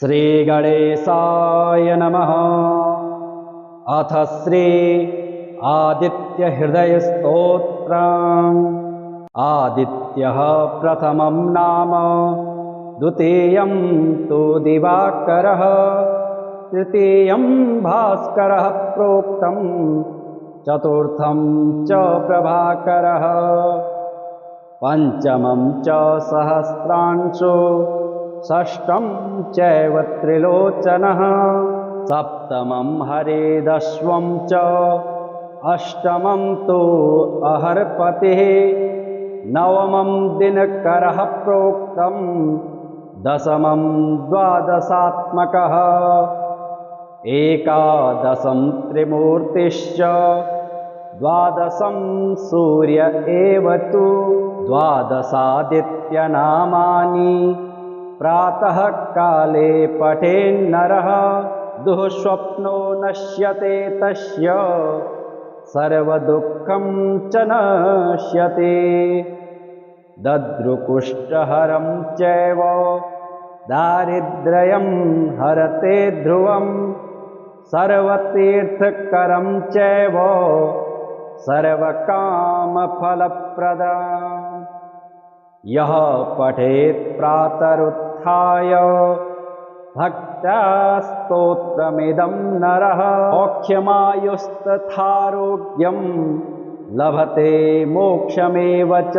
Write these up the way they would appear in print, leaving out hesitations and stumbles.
श्रीगणेशाय नमः। अथ श्री आदित्यहृदयस्तोत्रम्। आदित्यः प्रथमं नाम, द्वितीयं तु दिवाकरः, तृतीयं भास्करः प्रोक्तं, चतुर्थं च प्रभाकरः, पंचमं च सहस्रांशो, षष्ठं चैव त्रिलोचनः, सप्तमं हरिदश्वं च, अष्टमं तु अहर्पतिः, नवमं दिनकरः प्रोक्तं, दशमं द्वादशात्मकः, एकादशं त्रिमूर्तिश्च, द्वादशं सूर्य एव तु, द्वादशादित्यनामानि प्रातः काले पठेन्नरः, दुःस्वप्नो नश्यते तस्य, सर्वदुःखं च नश्यते। दद्रुकुष्ठहरं चैव दारिद्र्यं हरते ध्रुवं, सर्वतीर्थकरं चैव सर्वकामफलप्रदम्। यः पठेत् प्रातरुत्थाय भक्त्या स्तोत्रमिदं नरः, मोक्षमायुस्तथारोग्यं लभते मोक्षमेव च।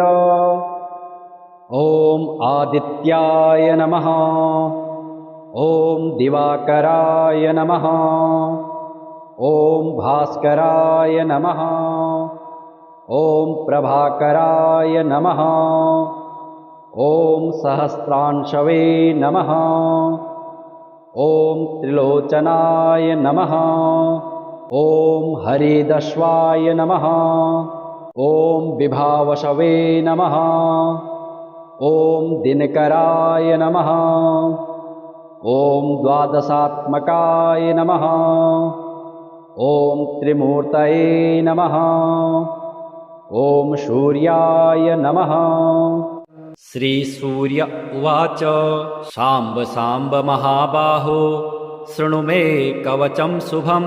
ॐ आदित्याय नमः। ॐ दिवाकराय नमः। ॐ भास्कराय नमः। ॐ प्रभाकराय नमः। ॐ सहस्रांशवे नमः। ॐ त्रिलोचनाय नमः। ॐ हरिदश्वाय नमः। ॐ विभावशवे नमः। ॐ दिनकराय नमः। ॐ द्वादशात्मकाय नमः। ॐ त्रिमूर्तये नमः। ॐ सूर्याय नमः। श्रीसूर्य उवाच शाम्ब शाम्ब महाबाहो, शृणु मे कवचं शुभं,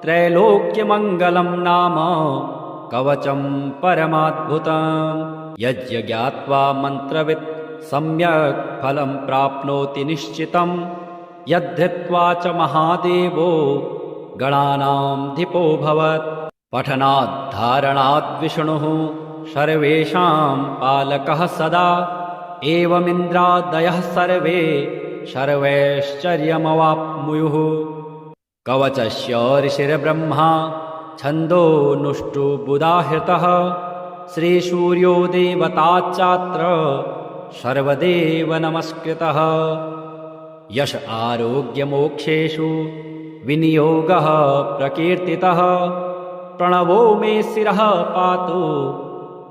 त्रैलोक्यमङ्गलं नाम कवचं परमाद्भुतं। यज्ञात्वा मन्त्रवित् सम्यक् फलं प्राप्नोति निश्चितं, यद्धृत्वा च महादेवो गणानां धिपो भवत्। पठनात् धारणात् विष्णुः सर्वेषां पालकः सदा, एवमिन्द्रादयः सर्वे सर्वैश्चर्यमवाप्नुयुः। कवचस्य ऋषिर्ब्रह्मा छन्दोनुष्टुबुधाहृतः, श्रीसूर्यो देवताच्चात्र सर्वदेव नमस्कृतः। यश आरोग्यमोक्षेषु विनियोगः प्रकीर्तितः, प्रणवो मे शिरः पातु,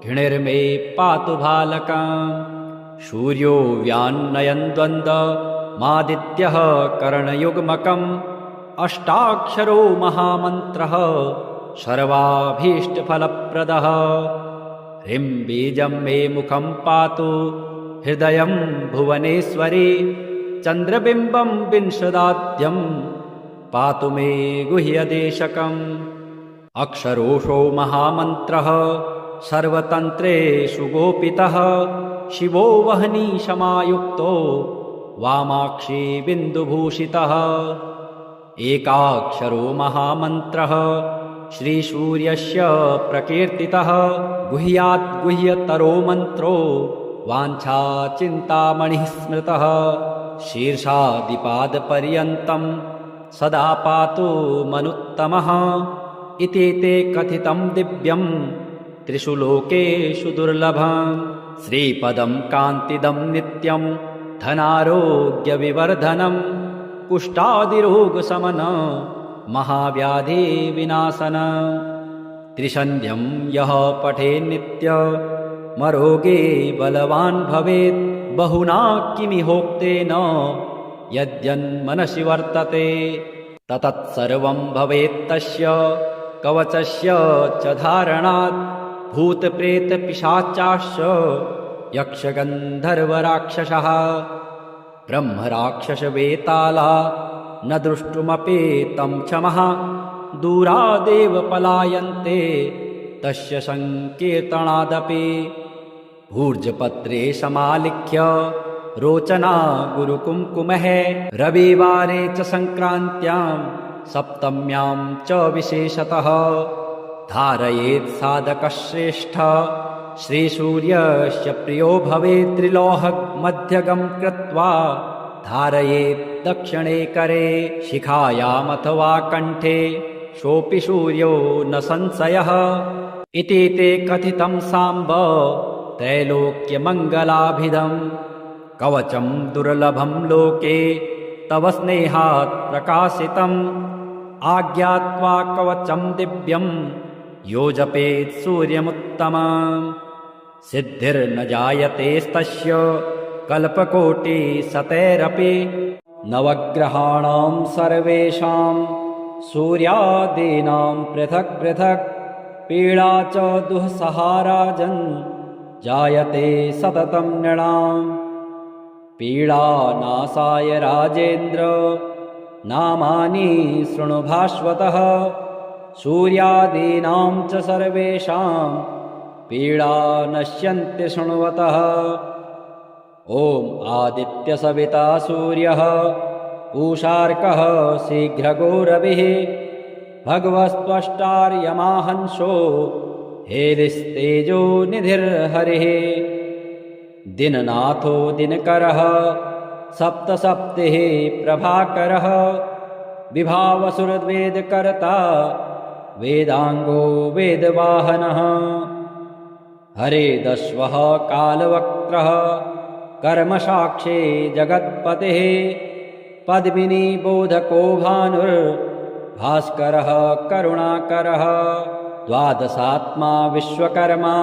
घृणिर्मे पातु भालकम्। सूर्यो व्यान्नयन् द्वन्द्वमादित्यः करणयुग्मकम्, अष्टाक्षरो महामन्त्रः सर्वाभीष्टफलप्रदः। ह्रीं बीजं मे मुखं पातु, हृदयं भुवनेश्वरी, चन्द्रबिम्बं विंशदाद्यं पातु मे गुह्यदेशकम्। अक्षरोषो महामन्त्रः सर्वतन्त्रेषु गोपितः, शिवो वह्निशमायुक्तो वामाक्षी बिन्दुभूषितः। एकाक्षरो महामन्त्रः श्रीसूर्यस्य प्रकीर्तितः, गुह्यात् गुह्यतरो मन्त्रो वाञ्छाचिन्तामणिः स्मृतः। शीर्षादिपादपर्यन्तं सदा पातु मनुत्तमः, इति ते कथितं दिव्यं त्रिषु लोकेषु दुर्लभम्। श्रीपदं कान्तिदं नित्यं धनारोग्यविवर्धनं, कुष्ठादिरोगशमन महाव्याधिविनाशन। त्रिसन्ध्यं यः पठेन्नित्यमरोगे बलवान् भवेत्, बहुना किमिहोक्तेन यद्यन्मनसि वर्तते। ततत्सर्वं भवेत्तस्य कवचस्य च धारणात्, भूतप्रेतपिशाचाश्च यक्षगन्धर्वराक्षसः ब्रह्मराक्षसवेताला न दृष्टुमपि तं क्षमः दूरादेव पलायन्ते तस्य संकीर्तनादपि भूर्जपत्रे समालिख्य रोचना गुरुकुङ्कुमः रविवारे च सङ्क्रान्त्यां सप्तम्यां च विशेषतः धारयेत् साधकश्रेष्ठ श्रीसूर्यस्य प्रियो भवेत् त्रिलोहमध्यगं कृत्वा धारयेत् दक्षिणे करे शिखायामथवा कण्ठे सोऽपि सूर्यो न संशयः इति ते कथितं साम्ब त्रैलोक्यमङ्गलाभिधम् कवचं दुर्लभं लोके तव स्नेहात् प्रकाशितम् आज्ञात्वा कवचं दिव्यं यो जपेत् सूर्यमुत्तमम् सिद्धिर्न जायतेस्तस्य कल्पकोटिशतैरपि नवग्रहाणां सर्वेषां सूर्यादीनां पृथक् पृथक् पीडा च दुःसहाराजन् जायते सततं नृणाम् पीडानाशाय राजेन्द्र नामानि शृणु भास्वतः सूर्यादीनां च सर्वेषां पीडा नश्यन्ति शृण्वतः ॐ आदित्यसविता सूर्यः पूषार्कः शीघ्रगो रविः भगवस्त्वष्टार्यमाहंसो हेलिस्तेजो निधिर्हरिः दिननाथो दिनकरः सप्तसप्तिः प्रभाकरः विभावसुरवेदकर्ता वेदाङ्गो वेदवाहनः हरेदश्वः कालवक्त्रः कर्मसाक्षी जगत्पतिः पद्मिनी बोधको भानुर्भास्करः करुणाकरः द्वादशात्मा विश्वकर्मा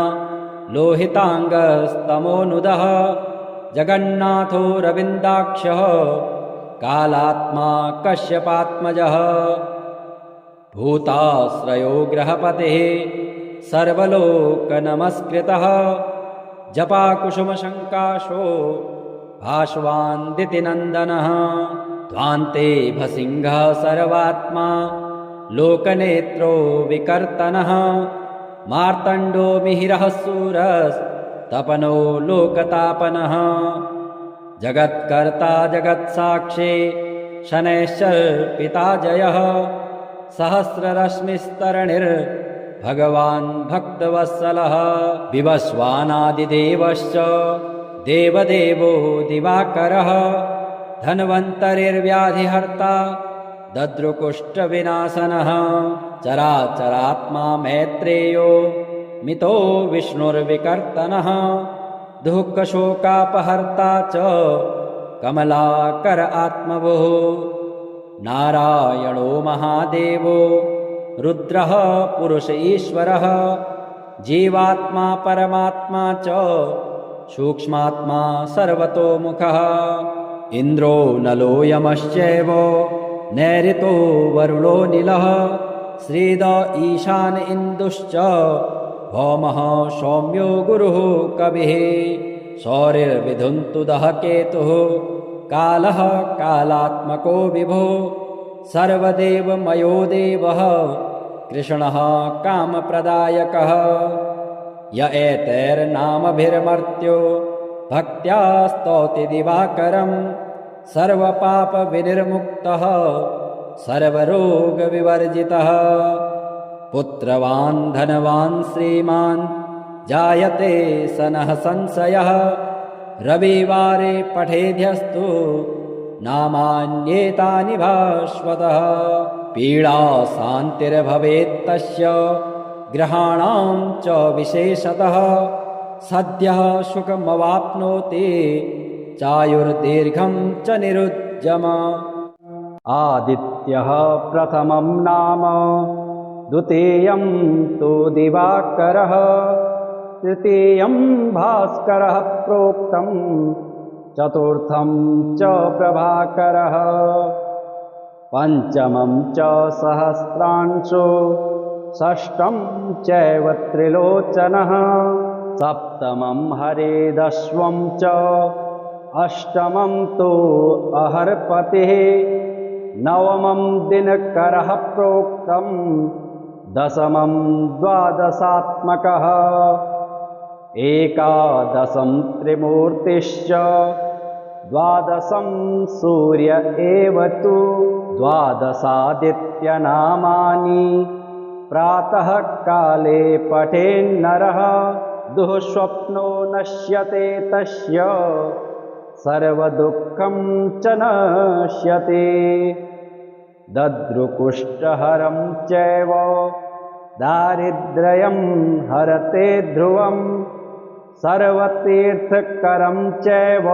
लोहिताङ्गस्तमोनुदः जगन्नाथो रविन्दाक्षः कालात्मा कश्यपात्मजः भूताश्रयो ग्रहपतिः सर्वलोकनमस्कृतः जपाकुसुमशङ्काशो भास्वान्दितिनन्दनः ध्वान्ते भसिंहः सर्वात्मा लोकनेत्रो विकर्तनः मार्तण्डो मिहिरः सूरस्तपनो लोकतापनः जगत्कर्ता जगत्साक्षी शनैश्चर्पिता जयः सहस्ररश्मिस्तरणिर्भगवान् भक्तवत्सलः विवस्वानादिदेवश्च देवदेवो दिवाकरः धन्वन्तरिर्व्याधिहर्ता दद्रुकुष्ठविनाशनः चराचरात्मा मैत्रेयो मितो विष्णुर्विकर्तनः दुःखशोकापहर्ता च कमलाकर आत्मभुः नारायणो महादेवो रुद्रः पुरुष ईश्वरः जीवात्मा परमात्मा च सूक्ष्मात्मा सर्वतोमुखः इन्द्रो नलो यमश्चैव नैऋतो वरुणो नीलः श्रीद ईशान इन्दुश्च भौमः सौम्यो गुरुः कविः सौरिर्विधुन्तुदः केतुः कालः कालात्मको विभो सर्वदेवमयो देवः कृष्णः कामप्रदायकः य एतैर्नामभिर्मर्त्यो भक्त्या स्तौति दिवाकरं सर्वपापविनिर्मुक्तः सर्वरोगविवर्जितः पुत्रवान् धनवान् श्रीमान् जायते सनः संशयः रविवारे पठेद्यस्तु नामान्येतानि भास्वतः पीडा शान्तिर्भवेत्तस्य ग्रहाणां च विशेषतः सद्यः सुखमवाप्नोति चायुर्दीर्घं च निरुज्जम आदित्यः प्रथमं नाम द्वितीयं तु दिवाकरः तृतीयं भास्करः प्रोक्तं चतुर्थं च प्रभाकरः पञ्चमं च सहस्रांशो षष्ठं चैव त्रिलोचनः सप्तमं हरेदश्वं च अष्टमं तु अहर्पतिः नवमं दिनकरः प्रोक्तं दशमं द्वादशात्मकः एकादशं त्रिमूर्तिश्च द्वादशं सूर्य एव तु द्वादशादित्यनामानि प्रातः काले पठेन्नरः दुःस्वप्नो नश्यते तस्य सर्वदुःखं च नश्यते दद्रुकुष्ठहरं चैव दारिद्र्यं हरते ध्रुवं सर्वतीर्थकरं चैव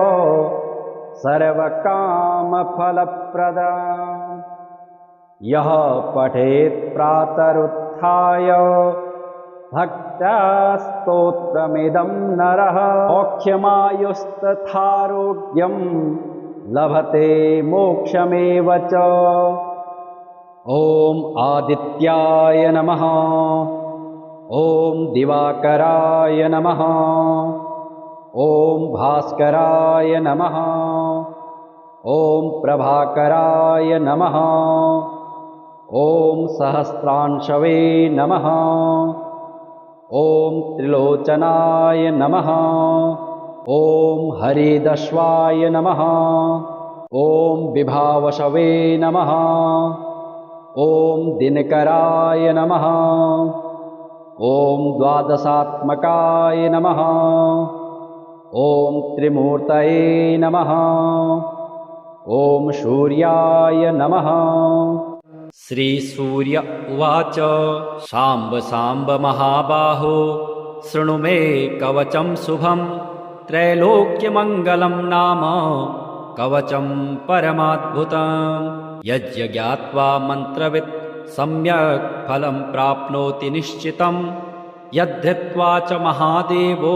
सर्वकामफलप्रदम् यः पठेत् प्रातरुत्थाय भक्त्या स्तोत्रमिदं नरः मोक्षमायुस्तथारोग्यं लभते मोक्षमेव च। ॐ आदित्याय नमः। ॐ दिवाकराय नमः। ॐ भास्कराय नमः। ॐ प्रभाकराय नमः। ॐ सहस्रांशवे नमः। ॐ त्रिलोचनाय नमः। ॐ हरिदश्वाय नमः। ॐ विभावशवे नमः। ॐ दिनकराय नमः। ॐ द्वादशात्मकाय नमः। ॐ त्रिमूर्तये नमः। ॐ सूर्याय नमः। श्रीसूर्य उवाच शाम्ब शाम्ब महाबाहो शृणु मे कवचं शुभं त्रैलोक्यमङ्गलं नाम कवचं परमाद्भुतं यज्ञात्वा मन्त्रवित् सम्यक् फलं प्राप्नोति निश्चितं यद्धृत्वा च महादेवो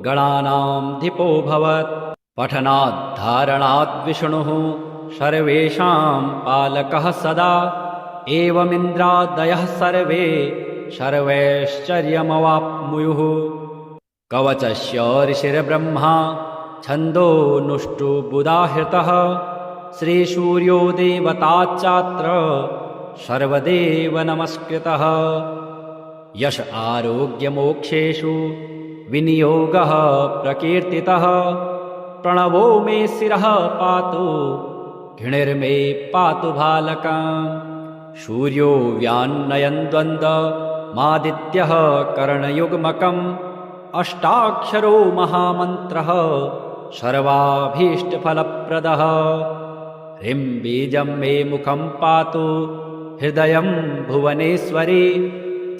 गणानामधिपो भवत् पठनात् धारणात् विष्णुः सर्वेषां पालकः सदा एवमिन्द्रादयः सर्वे सर्वैश्चर्यमवाप्नुयुः कवचस्य ऋषिर्ब्रह्मा छन्दोनुष्टुबुधाहृतः श्रीसूर्यो देवताच्चात्र सर्वदेव नमस्कृतः यश आरोग्यमोक्षेषु विनियोगः प्रकीर्तितः प्रणवो मे शिरः पातु घृणिर्मे पातु भालकम् सूर्यो व्यान्नयन् द्वन्द्वमादित्यः करणयुग्मकम् अष्टाक्षरो महामन्त्रः सर्वाभीष्टफलप्रदः ह्रीं बीजं मे मुखं पातु हृदयं भुवनेश्वरी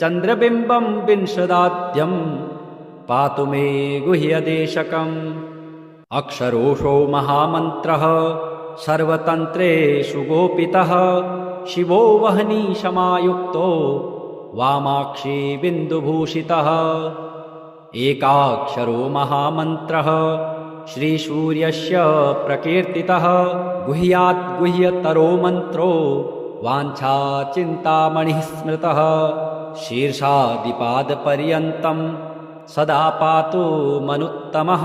चन्द्रबिम्बं विंशदाद्यं पातु मे गुह्यदेशकम् अक्षरोषो महामन्त्रः सर्वतन्त्रेषु गोपितः शिवो वह्निशमायुक्तो वामाक्षी बिन्दुभूषितः एकाक्षरो महामन्त्रः श्रीसूर्यस्य प्रकीर्तितः गुह्यात् गुह्यतरो मन्त्रो वाञ्छाचिन्तामणिः स्मृतः शीर्षादिपादपर्यन्तं सदा पातु मनुत्तमः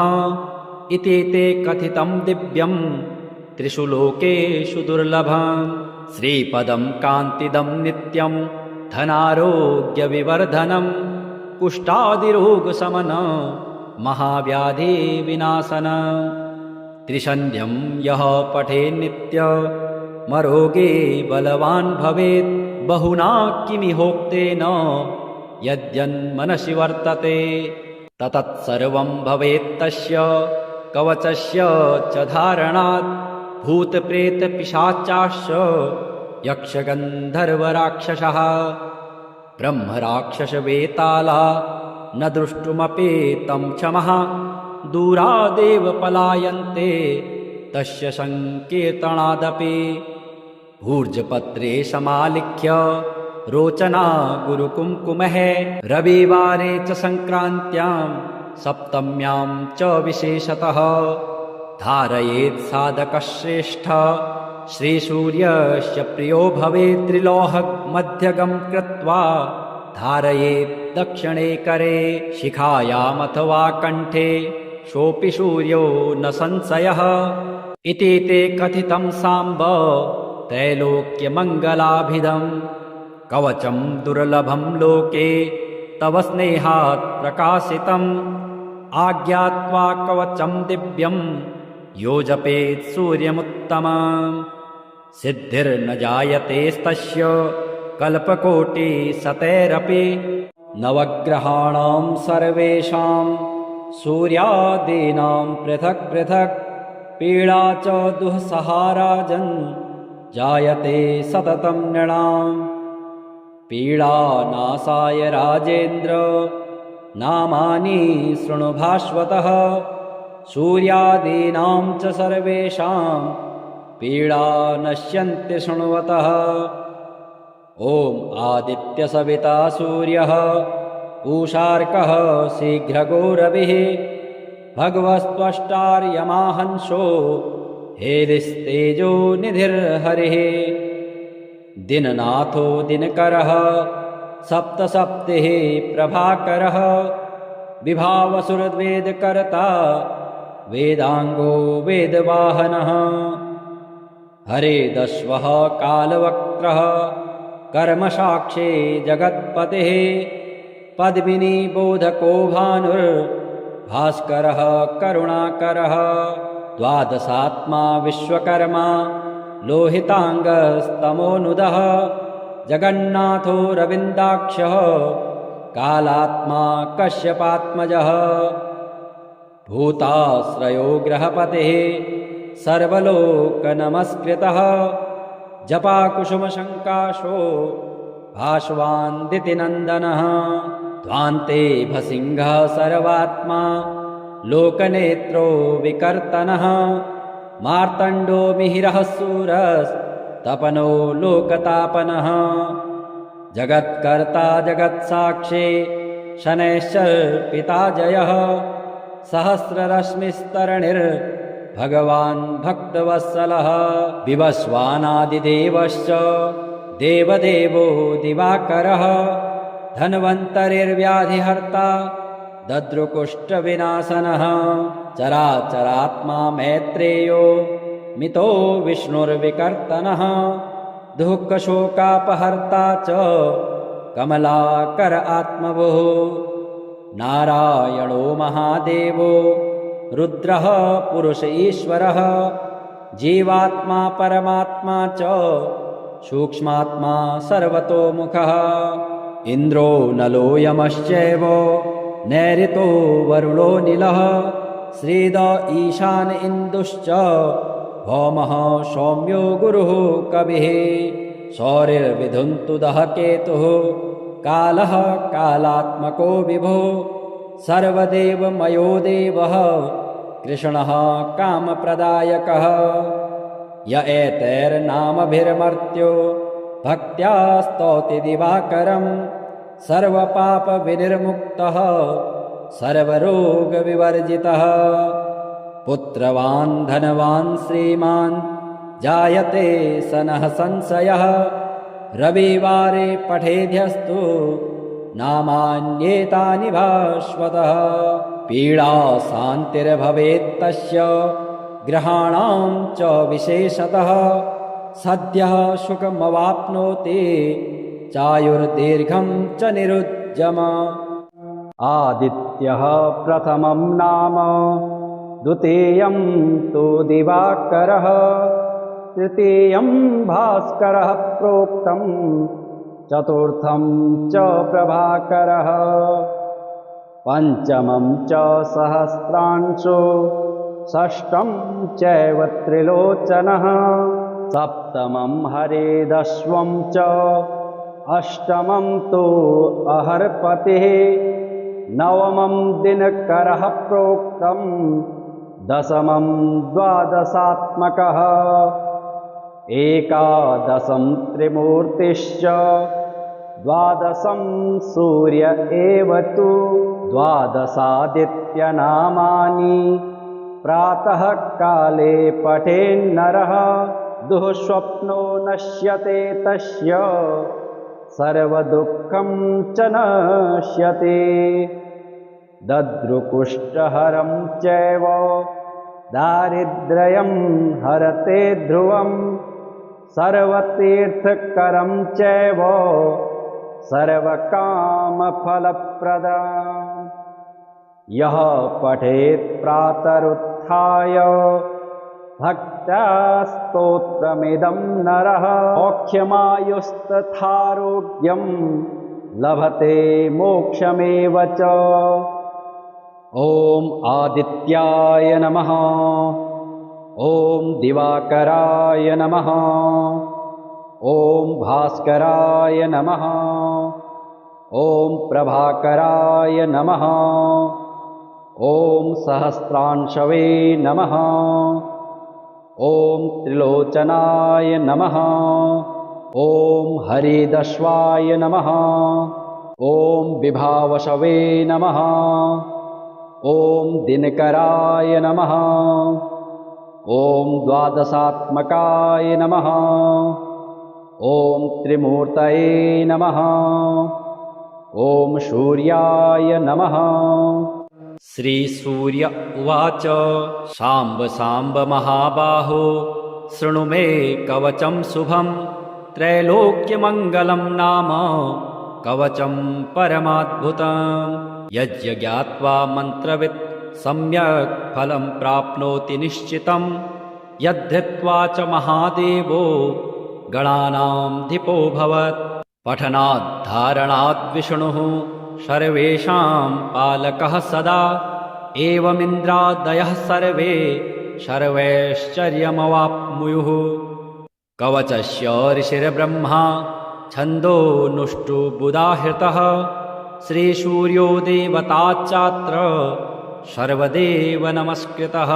इति ते कथितं दिव्यं त्रिषु लोकेषु दुर्लभम् श्रीपदं कान्तिदं नित्यं धनारोग्यविवर्धनं कुष्ठादिरोगशमन महाव्याधिविनाशन त्रिसन्ध्यं यः पठेन्नित्यमरोगे बलवान् भवेत् बहुना किमिहोक्तेन यद्यन्मनसि वर्तते ततत्सर्वं भवेत्तस्य कवचस्य च धारणात् भूतप्रेतपिशाचाश्च यक्षगन्धर्वराक्षसः ब्रह्मराक्षसवेताला न दृष्टुमपेतं क्षमः दूरादेव पलायन्ते तस्य संकीर्तनादपि भूर्जपत्रे समालिख्य रोचना गुरुकुङ्कुमः रविवारे च संक्रान्त्यां सप्तम्यां च विशेषतः धारयेत् साधकश्रेष्ठ श्रीसूर्यस्य प्रियो भवेत् त्रिलोहमध्यगं कृत्वा धारयेत् दक्षिणे करे शिखायामथवा कण्ठे सोऽपि सूर्यो न संशयः इति ते कथितं साम्ब त्रैलोक्यमङ्गलाभिधम् कवचं दुर्लभं लोके तव स्नेहात् प्रकाशितम् आज्ञात्वा कवचं दिव्यं यो जपेत् सूर्यमुत्तमम् सिद्धिर्न जायतेस्तस्य कल्पकोटिशतैरपि नवग्रहाणां सर्वेषां सूर्यादीनां पृथक् पृथक् पीडा च दुःसहा राजन् जायते सततं नृणाम् पीडानाशाय राजेन्द्र नामानि शृणु भास्वतः सूर्यादीनां च सर्वेषां पीडा नश्यन्ति शृण्वतः ॐ आदित्यसविता सूर्यः पूषार्कः शीघ्रगो रविः भगवस्त्वष्टार्यमाहंसो हेलिस्तेजो निधिर्हरिः दिननाथो दिनकरः सप्तसप्तिः प्रभाकरः विभावसुरवेदकर्ता वेदांगो वेदवाहनः हरेदश्वः कालवक्त्रः कर्मसाक्षी जगत्पतिः पद्मिनी बोधको भानुर्भास्करः करुणाकरः द्वादशात्मा विश्वकर्मा लोहितांगस्तमोनुदः जगन्नाथो रविन्दाक्षः कालात्मा कश्यपात्मजः भूताश्रयो ग्रहपतिः सर्वलोकनमस्कृतः जपाकुसुमशङ्काशो भास्वान्दितिनन्दनः ध्वान्ते भसिंहः सर्वात्मा लोकनेत्रो विकर्तनः मार्तण्डो मिहिरः सूरस्तपनो लोकतापनः जगत्कर्ता जगत्साक्षी शनैश्चर्पिता जयः सहस्ररश्मिस्तरणिर्भगवान् भक्तवत्सलः विवस्वानादिदेवश्च देवदेवो दिवाकरः धन्वन्तरिर्व्याधिहर्ता दद्रुकुष्ठविनाशनः चराचरात्मा मैत्रेयो मितो विष्णुर्विकर्तनः दुःखशोकापहर्ता च कमलाकर आत्मभुः नारायणो महादेवो रुद्रः पुरुष ईश्वरः जीवात्मा परमात्मा च सूक्ष्मात्मा सर्वतोमुखः इन्द्रो नलो यमश्चैव नैऋतो वरुणो नीलः श्रीद ईशान इन्दुश्च भौमः सौम्यो गुरुः कविः सौरिर्विधुन्तुदः केतुः कालः कालात्मको विभो सर्वदेवमयो देवः कृष्णः कामप्रदायकः य एतैर्नामभिर्मर्त्यो भक्त्या स्तौति दिवाकरं सर्वपापविनिर्मुक्तः सर्वरोगविवर्जितः पुत्रवान् धनवान् श्रीमान् जायते सनः संशयः रविवारे पठेद्यस्तु नामान्येतानि भास्वतः पीडा शान्तिर्भवेत्तस्य ग्रहाणां च विशेषतः सद्यः सुखमवाप्नोति चायुर्दीर्घं च निरुज्जम आदित्यः प्रथमं नाम द्वितीयं तु दिवाकरः तृतीयं भास्करः प्रोक्तं चतुर्थं च प्रभाकरः पंचमं च सहस्रांशो षष्ठं चैव त्रिलोचनः सप्तमं हरेदश्वं च अष्टमं तु अहर्पतिः नवमं दिनकरः प्रोक्तं दशमं द्वादशात्मकः एकादशं त्रिमूर्तिश्च द्वादशं सूर्य एव तु द्वादशादित्यनामानि प्रातः काले पठेन्नरः दुःस्वप्नो नश्यते तस्य सर्वदुःखं च नश्यते दद्रुकुष्ठहरं चैव दारिद्र्यं हरते ध्रुवं सर्वतीर्थकरं चैव सर्वकामफलप्रदम् यः पठेत् प्रातरुत्थाय भक्त्या स्तोत्रमिदं नरः मोक्षमायुस्तथारोग्यं लभते मोक्षमेव च। ॐ आदित्याय नमः। ॐ दिवाकराय नमः। ॐ भास्कराय नमः। ॐ प्रभाकराय नमः। ॐ सहस्रांशवे नमः। ॐ त्रिलोचनाय नमः। ॐ हरिदश्वाय नमः। ॐ विभावशवे नमः। ॐ दिनकराय नमः। ॐ द्वादशात्मकाय नमः। ॐ त्रिमूर्तये नमः। ॐ सूर्याय नमः। श्रीसूर्य उवाच शाम्ब शाम्ब महाबाहो शृणु मे कवचं शुभं त्रैलोक्यमङ्गलं नाम कवचं परमाद्भुतम् यज्ञात्वा मन्त्रवित् सम्यक् फलं प्राप्नोति निश्चितं यद्धृत्वा च महादेवो गणानां धिपो भवत् पठनात् धारणात् विष्णुः सर्वेषां पालकः सदा एवमिन्द्रादयः सर्वे सर्वैश्चर्यमवाप्नुयुः कवचस्य ऋषिर्ब्रह्मा छन्दोनुष्टुबुधाहृतः श्रीसूर्यो देवताच्चात्र सर्वदेव नमस्कृतः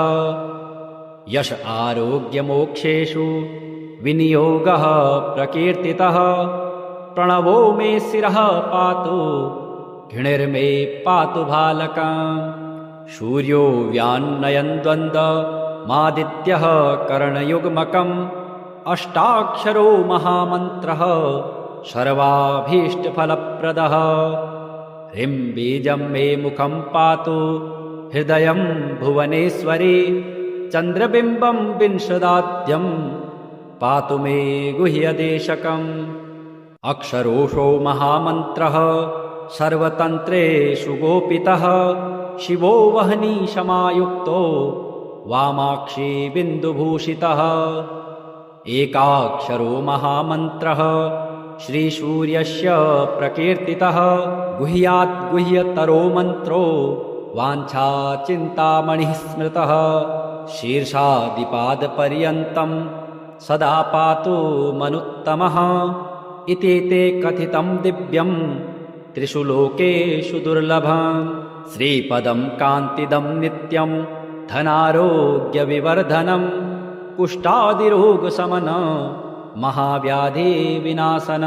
यश आरोग्यमोक्षेषु विनियोगः प्रकीर्तितः प्रणवो मे शिरः पातु घृणिर्मे पातु भालकम् सूर्यो व्यान्नयन् द्वन्द्वमादित्यः करणयुग्मकम् अष्टाक्षरो महामन्त्रः सर्वाभीष्टफलप्रदः ह्रीं बीजं मे मुखं पातु हृदयं भुवनेश्वरी चन्द्रबिम्बं विंशदाद्यं पातु मे गुह्यदेशकम् अक्षरोषो महामन्त्रः सर्वतन्त्रेषु गोपितः शिवो वह्निशमायुक्तो वामाक्षी बिन्दुभूषितः एकाक्षरो महामन्त्रः श्रीसूर्यस्य प्रकीर्तितः गुह्यात् गुह्यतरो मन्त्रो वाञ्छाचिन्तामणिः स्मृतः शीर्षादिपादपर्यन्तं सदा पातु मनुत्तमः इति ते कथितं दिव्यं त्रिषु लोकेषु दुर्लभम् श्रीपदं कान्तिदं नित्यं धनारोग्यविवर्धनम् कुष्ठादिरोगशमन महाव्याधिविनाशन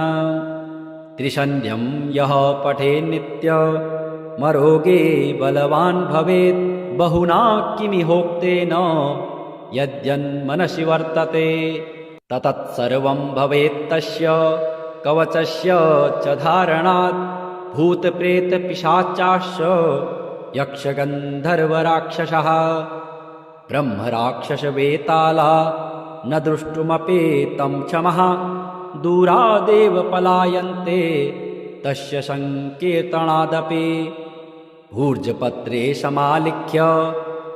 त्रिसन्ध्यं यः पठेन्नित्यमरोगे बलवान् भवेत् बहुना किमिहोक्तेन यद्यन्मनसि वर्तते ततत्सर्वं भवेत्तस्य कवचस्य च धारणात् भूतप्रेतपिशाचाश्च यक्षगन्धर्वराक्षसः ब्रह्मराक्षसवेताला न द्रष्टुमपि तं क्षमः दूरादेव पलायन्ते तस्य सङ्कीर्तनादपि भूर्जपत्रे समालिख्य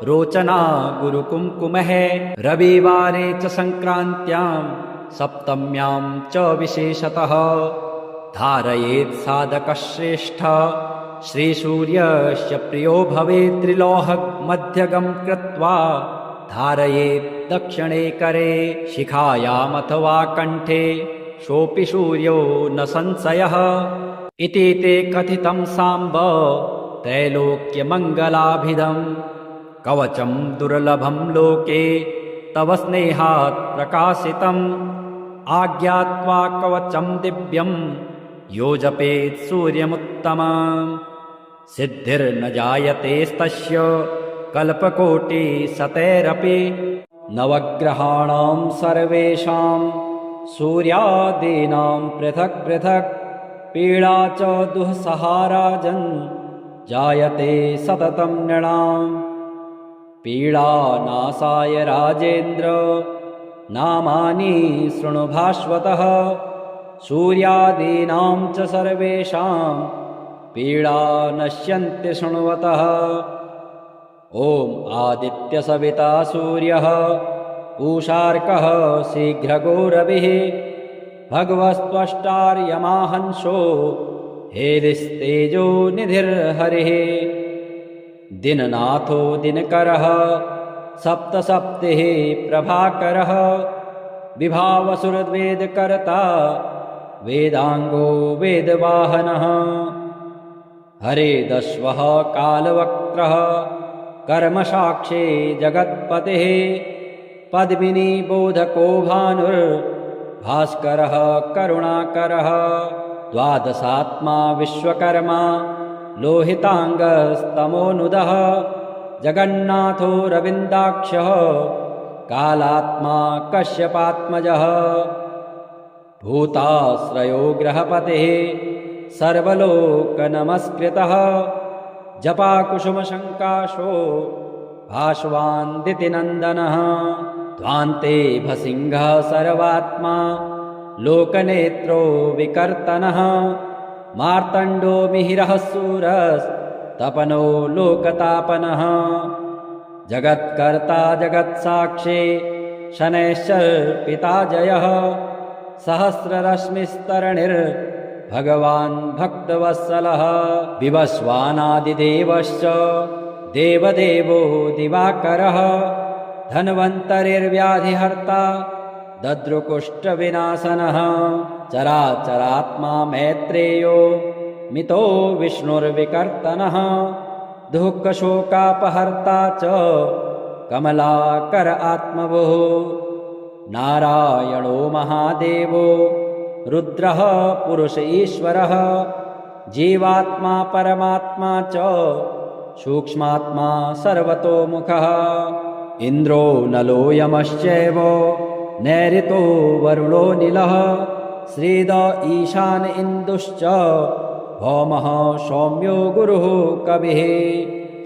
रोचना गुरुकुङ्कुमः रविवारे च सङ्क्रान्त्यां सप्तम्यां च विशेषतः धारयेत् साधकश्रेष्ठ श्रीसूर्यस्य प्रियो भवेत् त्रिलोहमध्यगं कृत्वा धारयेत् दक्षिणे करे शिखायामथवा कण्ठे सोऽपि सूर्यो न संशयः इति ते कथितं साम्ब त्रैलोक्यमङ्गलाभिधम् कवचं दुर्लभं लोके तव स्नेहात् प्रकाशितम् आज्ञात्वा कवचं दिव्यं यो जपेत् सूर्यमुत्तमम् सिद्धिर्न जायतेस्तस्य कल्पकोटिशतैरपि नवग्रहाणां सर्वेषां सूर्यादीनां पृथक् पृथक् पीडा च दुःसहा राजन् जायते सततं नृणां पीडानाशाय राजेन्द्र नामानि शृणु भास्वतः सूर्यादीनां च सर्वेषां पीडा नश्यन्ति शृण्वतः ॐ आदित्यसविता सूर्यः पूषार्कः शीघ्रगो रविः भगवस्त्वष्टार्यमाहंसो हेलिस्तेजो निधिर्हरिः दिननाथो दिनकरः सप्तसप्तिः प्रभाकरः विभावसुरवेदकर्ता वेदांगो वेदवाहनः हरेदश्वः कालवक्त्रः कर्मसाक्षी जगत्पतिः पद्मिनी बोधको भानुर्भास्करः करुणाकरः द्वादशात्मा विश्वकर्मा लोहितांगस्तमोनुदः जगन्नाथो रविन्दाक्षः कालात्मा कश्यपात्मजः भूताश्रयो ग्रहपतिः सर्वलोकनमस्कृतः जपाकुसुमशङ्काशो भास्वान्दितिनन्दनः ध्वान्ते भसिंहः सर्वात्मा लोकनेत्रो विकर्तनः मार्तण्डो मिहिरः सूरस्तपनो लोकतापनः जगत्कर्ता जगत्साक्षी शनैश्चर्पिता जयः सहस्ररश्मिस्तरणिर्भगवान् भक्तवत्सलः विवस्वानादिदेवश्च देवदेवो दिवाकरः धन्वन्तरिर्व्याधिहर्ता दद्रुकुष्ठविनाशनः चराचरात्मा मैत्रेयो मितो विष्णुर्विकर्तनः दुःखशोकापहर्ता च कमलाकर आत्मभुः नारायणो महादेवो रुद्रः पुरुष ईश्वरः जीवात्मा परमात्मा च सूक्ष्मात्मा सर्वतोमुखः इन्द्रो नलो यमश्चैव नैऋतो वरुणो नीलः श्रीद ईशान इन्दुश्च भौमः सौम्यो गुरुः कविः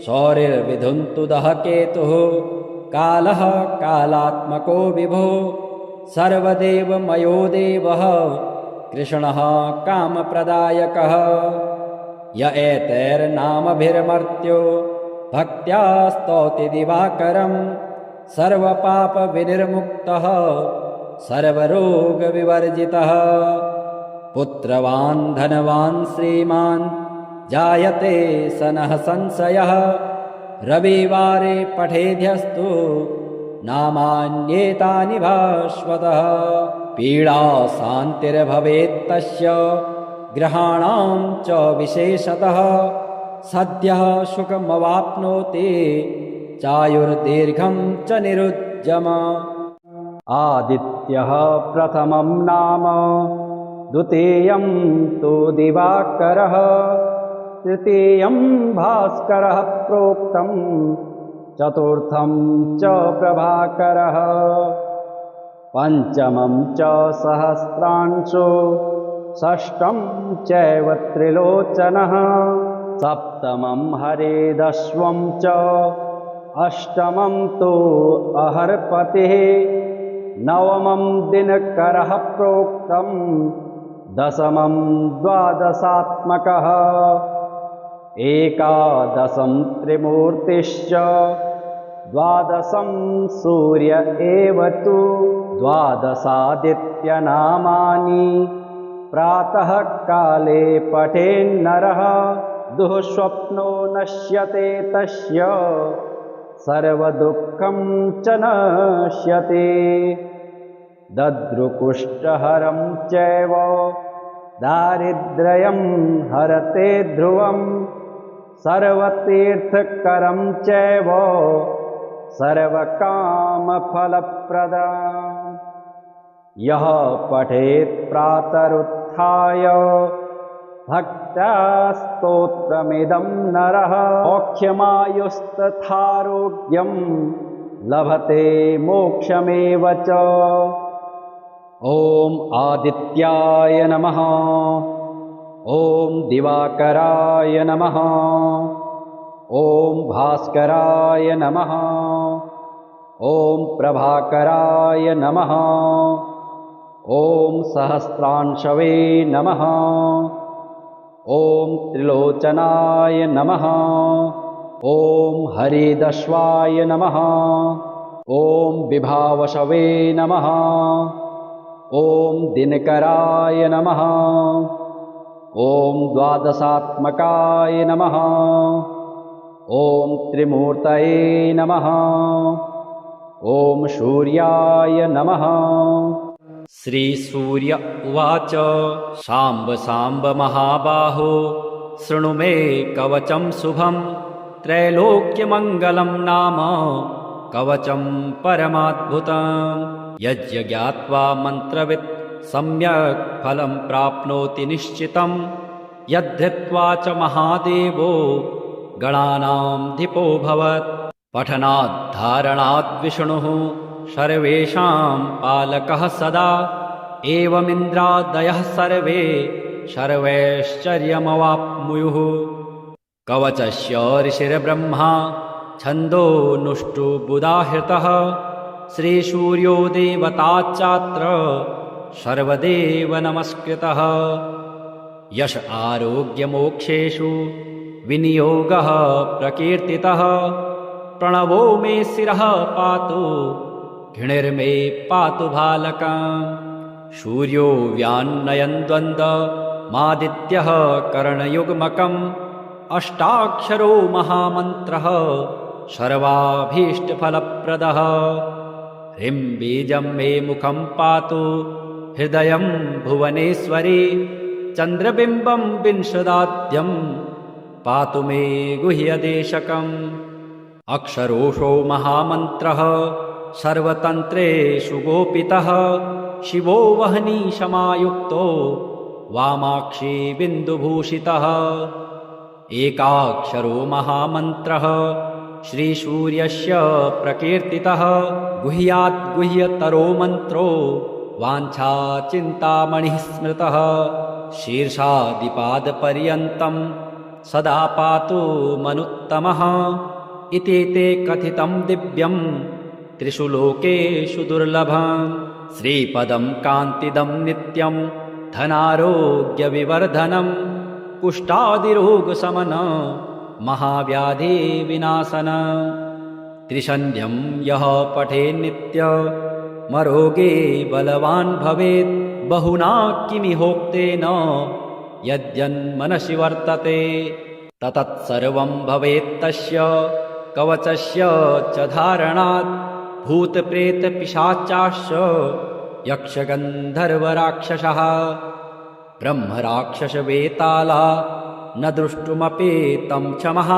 सौरिर्विधुन्तुदः केतुः कालः कालात्मको विभुः सर्वदेवमयो देवः कृष्णः कामप्रदायकः य एतैर्नामभिर्मर्त्यो भक्त्या स्तौति दिवाकरं सर्वपापविनिर्मुक्तः सर्वरोगविवर्जितः पुत्रवान् धनवान् श्रीमान् जायते सनः संशयः रविवारे पठेद्यस्तु नामान्येतानि भास्वतः पीडा शान्तिर्भवेत्तस्य ग्रहाणां च विशेषतः सद्यः सुखमवाप्नोति चायुर्दीर्घं च निरुज्जम आदित्यः प्रथमं नाम द्वितीयं तु दिवाकरः तृतीयं भास्करः प्रोक्तं चतुर्थं च प्रभाकरः पञ्चमं च सहस्रांशो षष्ठं चैव त्रिलोचनः सप्तमं हरेदश्वं च अष्टमं तु अहर्पतिः नवमं दिनकरः प्रोक्तं दशमं द्वादशात्मकः एकादशं त्रिमूर्तिश्च द्वादशं सूर्य एव तु द्वादशादित्यनामानि प्रातः काले पठेन्नरः दुःस्वप्नो नश्यते तस्य सर्वदुःखं च नश्यते दद्रुकुष्ठहरं चैव दारिद्र्यं हरते ध्रुवं सर्वतीर्थकरं चैव सर्वकामफलप्रदम् यः पठेत् प्रातरुत्थाय भक्त्या स्तोत्रमिदं नरः मोक्षमायुस्तथारोग्यं लभते मोक्षमेव च ॐ आदित्याय नमः ॐ दिवाकराय नमः। ॐ भास्कराय नमः। ॐ प्रभाकराय नमः। ॐ सहस्रांशवे नमः। ॐ त्रिलोचनाय नमः। ॐ हरिदश्वाय नमः। ॐ विभावशवे नमः। ॐ दिनकराय नमः। ॐ द्वादशात्मकाय नमः। ॐ त्रिमूर्तये नमः। ॐ सूर्याय नमः। श्रीसूर्य उवाच शाम्ब शाम्ब महाबाहो शृणु मे कवचं शुभं त्रैलोक्यमङ्गलं नाम कवचं परमाद्भुतं यज्ञात्वा मन्त्रवित् सम्यक् फलं प्राप्नोति निश्चितं यद्धृत्वा च महादेवो गणानां धिपोऽभवत् पठनात् धारणात् विष्णुः सर्वेषां पालकः सदा एवमिन्द्रादयः सर्वे सर्वैश्चर्यमवाप्नुयुः कवचस्य ऋषिर्ब्रह्मा छन्दोनुष्टुबुधाहृतः श्रीसूर्यो देवताच्चात्र सर्वदेव नमस्कृतः यश आरोग्यमोक्षेषु विनियोगः प्रकीर्तितः प्रणवो मे शिरः पातु घृणिर्मे पातु भालकम् सूर्यो व्यान्नयन् द्वन्द्वमादित्यः करणयुग्मकम् अष्टाक्षरो महामन्त्रः सर्वाभीष्टफलप्रदः ह्रीं बीजं मे मुखं पातु हृदयं भुवनेश्वरी चन्द्रबिम्बं विंशदाद्यं पातु मे गुह्यदेशकम् अक्षरोषो महामन्त्रः सर्वतन्त्रेषु गोपितः शिवो वह्निशमायुक्तो वामाक्षी बिन्दुभूषितः एकाक्षरो महामन्त्रः श्रीसूर्यस्य प्रकीर्तितः गुह्यात् गुह्यतरो मन्त्रो वाञ्छाचिन्तामणिः स्मृतः शीर्षादिपादपर्यन्तं सदा पातु मनुत्तमः इति ते कथितं दिव्यं त्रिषु लोकेषु दुर्लभम् श्रीपदं कान्तिदं नित्यं धनारोग्यविवर्धनं कुष्ठादिरोगशमन महाव्याधिविनाशन त्रिसन्ध्यं यः पठेन्नित्यमरोगे बलवान् भवेत् बहुना किमिहोक्तेन यद्यन्मनसि वर्तते ततत्सर्वं भवेत्तस्य कवचस्य च धारणात् भूतप्रेतपिशाचाश्च यक्षगन्धर्वराक्षसः ब्रह्मराक्षसवेताला न द्रष्टुमपि तं क्षमः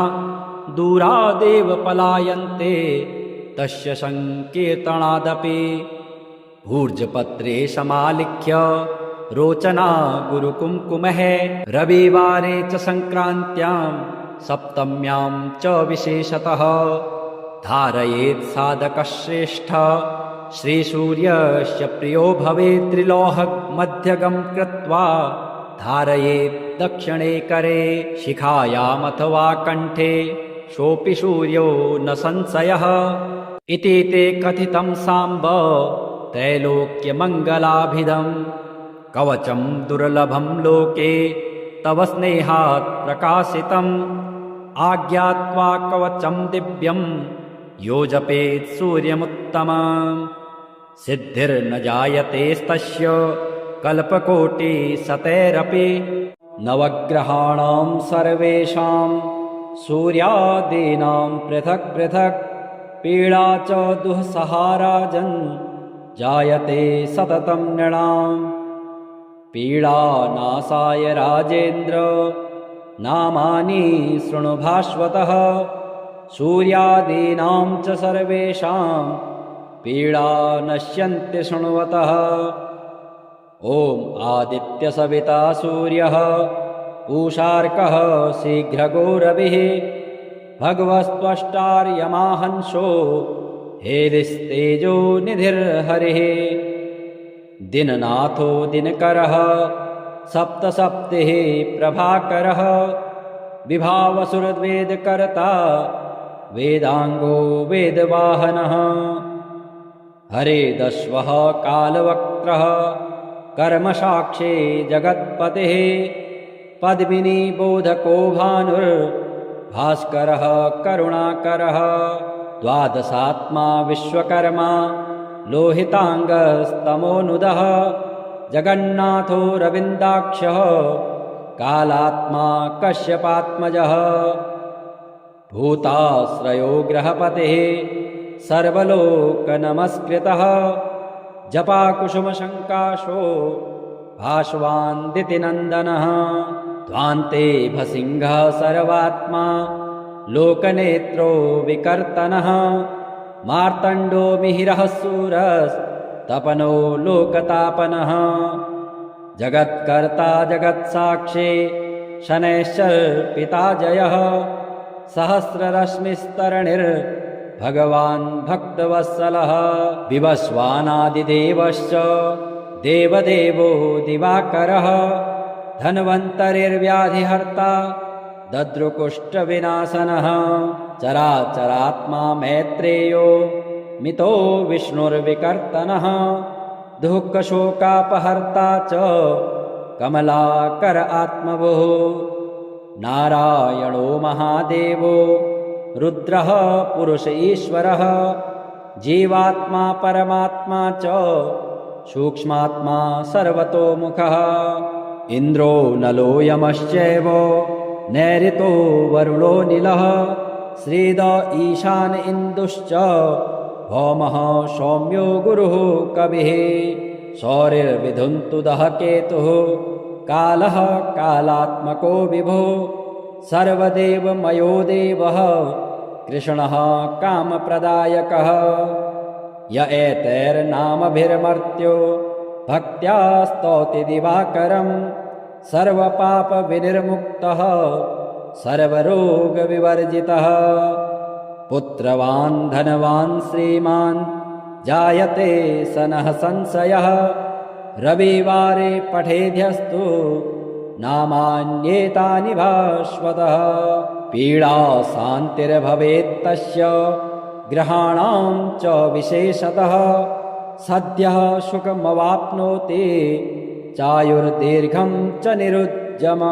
दूरादेव पलायन्ते तस्य सङ्कीर्तनादपि भूर्जपत्रे समालिख्य रोचना गुरुकुङ्कुमः रविवारे च सङ्क्रान्त्यां सप्तम्यां च विशेषतः धारयेत् साधकश्रेष्ठ श्रीसूर्यस्य प्रियो भवेत् त्रिलोहमध्यगं कृत्वा धारयेत् दक्षिणे करे शिखायामथवा कण्ठे सोऽपि सूर्यो न संशयः इति ते कथितं साम्ब त्रैलोक्यमङ्गलाभिधम् कवचं दुर्लभं लोके तव स्नेहात् प्रकाशितम् आज्ञात्वा कवचं दिव्यं यो जपेत् सूर्यमुत्तमम् सिद्धिर्न जायतेस्तस्य कल्पकोटिशतैरपि नवग्रहाणां सर्वेषां सूर्यादीनां पृथक् पृथक् पीडा च दुःसहाराजन् जायते सततं नृणाम् पीडानाशाय राजेन्द्र नामानि शृणु भास्वतः सूर्यादीनां च सर्वेषां पीडा नश्यन्ति शृण्वतः ॐ आदित्यसविता सूर्यः पूषार्कः शीघ्रगो रविः भगवस्त्वष्टार्यमाहंसो हेदिस्तेजो निधिर्हरिः दिननाथो दिनकरः सप्तसप्तिः प्रभाकरः विभावसुरवेदकर्ता वेदांगो वेदवाहनः हरेदश्वः कालवक्त्रः कर्मसाक्षी जगत्पतिः पद्मिनी बोधको भानुर्भास्करः करुणाकरः द्वादशात्मा विश्वकर्मा लोहितांगस्तमोनुदः जगन्नाथो रविन्दाक्षः कालात्मा कश्यपात्मजः भूताश्रयो ग्रहपतिः सर्वलोकनमस्कृतः जपाकुसुमशङ्काशो भास्वान्दितिनन्दनः ध्वान्ते भसिंहः सर्वात्मा लोकनेत्रो विकर्तनः मार्तण्डो मिहिरः सूरस्तपनो लोकतापनः जगत्कर्ता जगत्साक्षी शनैश्चर्पिता जयः सहस्ररश्मिस्तरणिर्भगवान् भक्तवत्सलः विवस्वानादिदेवश्च देवदेवो दिवाकरः धन्वन्तरिर्व्याधिहर्ता दद्रुकुष्ठविनाशनः चराचरात्मा मैत्रेयो मितो विष्णुर्विकर्तनः दुःखशोकापहर्ता च कमलाकर आत्मभुः नारायणो महादेवो रुद्रः पुरुष ईश्वरः जीवात्मा परमात्मा च सूक्ष्मात्मा सर्वतोमुखः इन्द्रो नलो यमश्चैव नैऋतो वरुणो नीलः श्रीद ईशान इन्दुश्च भौमः सौम्यो गुरुः कविः सौरिर्विधुन्तुदः केतुः कालः कालात्मको विभुः सर्वदेवमयो देवः कृष्णः कामप्रदायकः य एतैर्नामभिर्मर्त्यो भक्त्या स्तौति दिवाकरं सर्वपापविनिर्मुक्तः सर्वरोगविवर्जितः पुत्रवान् धनवान् श्रीमान् जायते सनः संशयः रविवारे पठेद्यस्तु नामान्येतानि भास्वतः पीडा शान्तिर्भवेत्तस्य ग्रहाणां च विशेषतः सद्यः सुखमवाप्नोति चायुर्दीर्घं च निरुज्जम